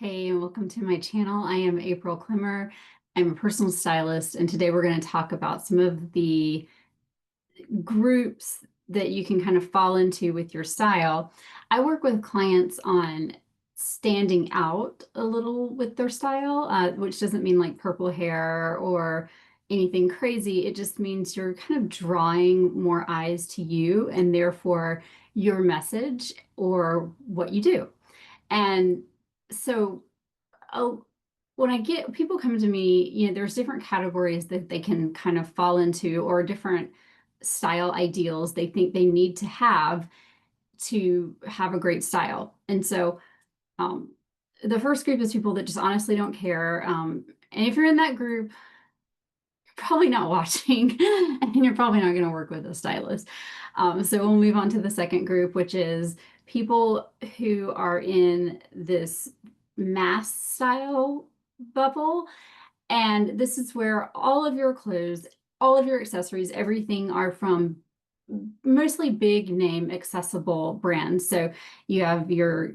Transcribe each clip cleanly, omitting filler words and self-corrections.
Hey, and welcome to my channel. I am April Clemmer. I'm a personal stylist, and today we're going to talk about some of the groups that you can kind of fall into with your style. I work with clients on standing out a little with their style, which doesn't mean like purple hair or anything crazy. It just means you're kind of drawing more eyes to you and therefore your message or what you do. And so oh, when I get people come to me, there's different categories that they can kind of fall into or different style ideals they think they need to have a great style. And so um, the first group is people that just honestly don't care. And if you're in that group, you're probably not watching and you're probably not going to work with a stylist. So we'll move on to the second group, which is people who are in this mass style bubble. And this is where all of your clothes, all of your accessories, everything are from mostly big name accessible brands. So you have your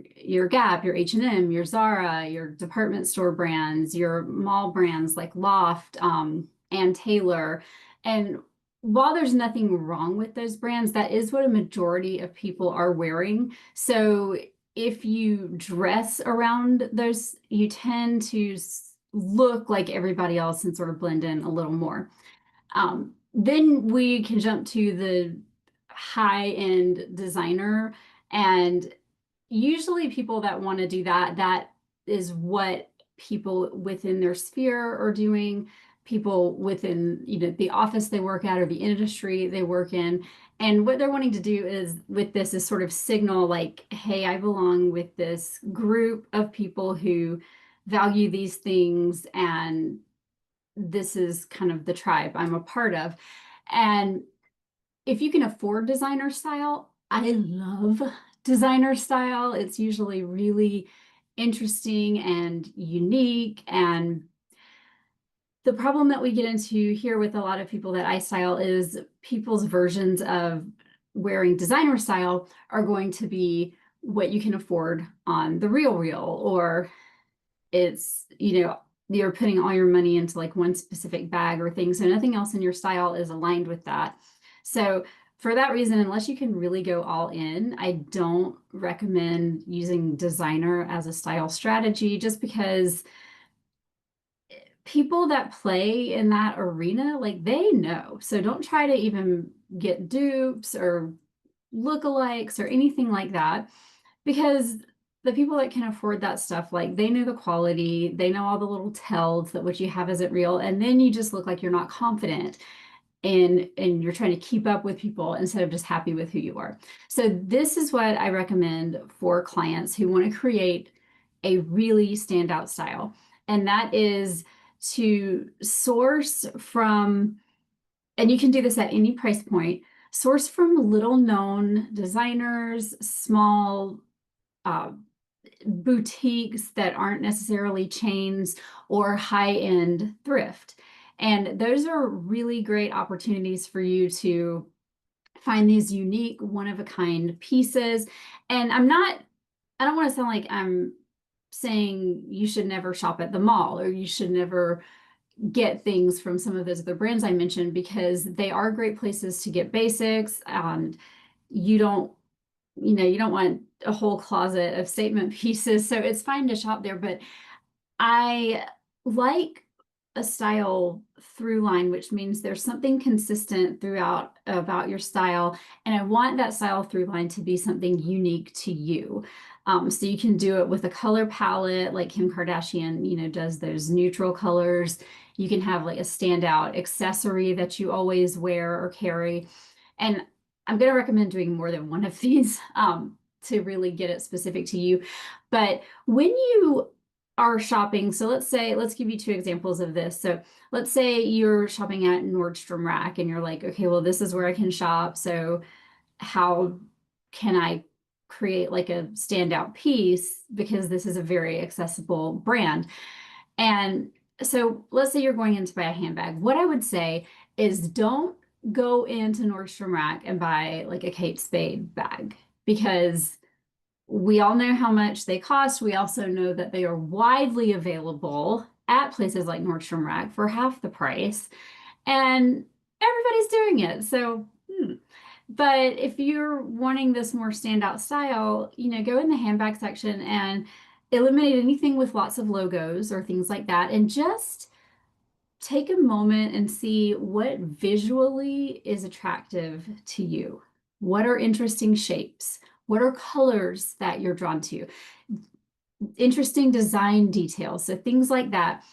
Gap, your H&M, your Zara, your department store brands, your mall brands like Loft, and Taylor. And while there's nothing wrong with those brands, that is what a majority of people are wearing. So if you dress around those, you tend to look like everybody else and sort of blend in a little more. Then we can jump to the high-end designer, and usually people that want to do that, that is what people within their sphere are doing, people within, the office they work at or the industry they work in. And what they're wanting to do is with this is sort of signal like, hey, I belong with this group of people who value these things, and this is kind of the tribe I'm a part of. And if you can afford designer style, I love designer style. It's usually really interesting and unique. And the problem that we get into here with a lot of people that I style is people's versions of wearing designer style are going to be what you can afford on the real, or it's, you're putting all your money into like one specific bag or thing. So nothing else in your style is aligned with that. So for that reason, unless you can really go all in, I don't recommend using designer as a style strategy, just because people that play in that arena, like they know. So don't try to even get dupes or lookalikes or anything like that, because the people that can afford that stuff, like they know the quality, they know all the little tells that what you have isn't real, and then you just look like you're not confident and you're trying to keep up with people instead of just happy with who you are. So this is what I recommend for clients who want to create a really standout style, and that is to source from, and you can do this at any price point, source from little known designers, small uh, boutiques that aren't necessarily chains, or high-end thrift. And those are really great opportunities for you to find these unique, one-of-a-kind pieces. And I don't want to sound like I'm saying you should never shop at the mall or you should never get things from some of those other brands I mentioned, because they are great places to get basics. And you don't you don't want a whole closet of statement pieces, so it's fine to shop there. But I like a style through line, which means there's something consistent throughout about your style, and I want that style through line to be something unique to you. So you can do it with a color palette, like Kim Kardashian, does those neutral colors. You can have like a standout accessory that you always wear or carry. And I'm going to recommend doing more than one of these to really get it specific to you. But when you are shopping, so let's give you two examples of this. So let's say you're shopping at Nordstrom Rack and you're like, okay, well, this is where I can shop. So how can I create like a standout piece, because this is a very accessible brand? And so let's say you're going in to buy a handbag. What I would say is don't go into Nordstrom Rack and buy like a Kate Spade bag, because We all know how much they cost. We also know that they are widely available at places like Nordstrom Rack for half the price, and everybody's doing it. So, but if you're wanting this more standout style, go in the handbag section and eliminate anything with lots of logos or things like that, and just take a moment and see what visually is attractive to you. What are interesting shapes? What are colors that you're drawn to? Interesting design details. So things like that.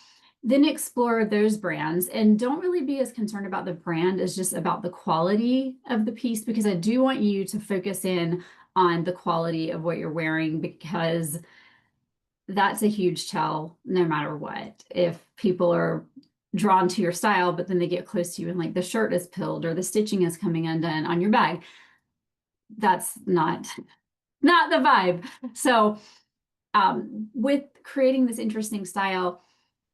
Then explore those brands and don't really be as concerned about the brand as just about the quality of the piece, because I do want you to focus in on the quality of what you're wearing, because that's a huge tell no matter what. If people are drawn to your style, but then they get close to you and like the shirt is pilled or the stitching is coming undone on your bag, that's not the vibe. So with creating this interesting style,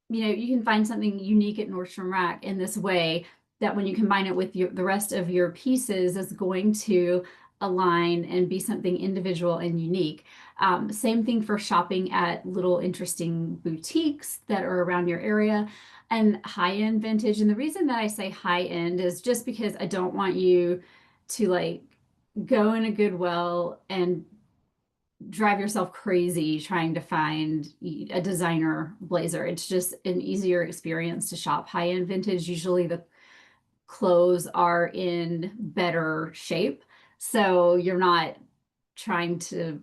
you can find something unique at Nordstrom Rack in this way that when you combine it with the rest of your pieces is going to align and be something individual and unique. Same thing for shopping at little interesting boutiques that are around your area and high-end vintage. And the reason that I say high-end is just because I don't want you to like go in a Goodwill and drive yourself crazy trying to find a designer blazer. It's just an easier experience to shop high-end vintage. Usually the clothes are in better shape. So you're not trying to,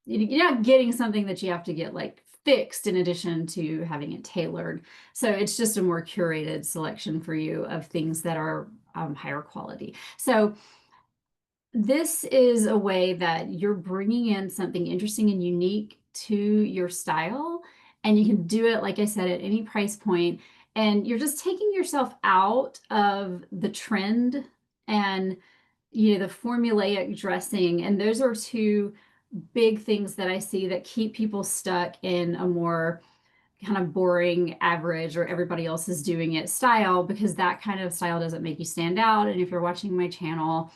you're not getting something that you have to get like fixed in addition to having it tailored. So it's just a more curated selection for you of things that are higher quality. So this is a way that you're bringing in something interesting and unique to your style. And you can do it, like I said, at any price point. And you're just taking yourself out of the trend and, the formulaic dressing. And those are two big things that I see that keep people stuck in a more kind of boring, average, or everybody else is doing it style, because that kind of style doesn't make you stand out. And if you're watching my channel,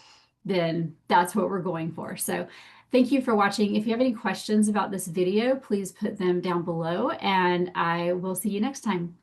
then that's what we're going for. So thank you for watching. If you have any questions about this video, please put them down below and I will see you next time.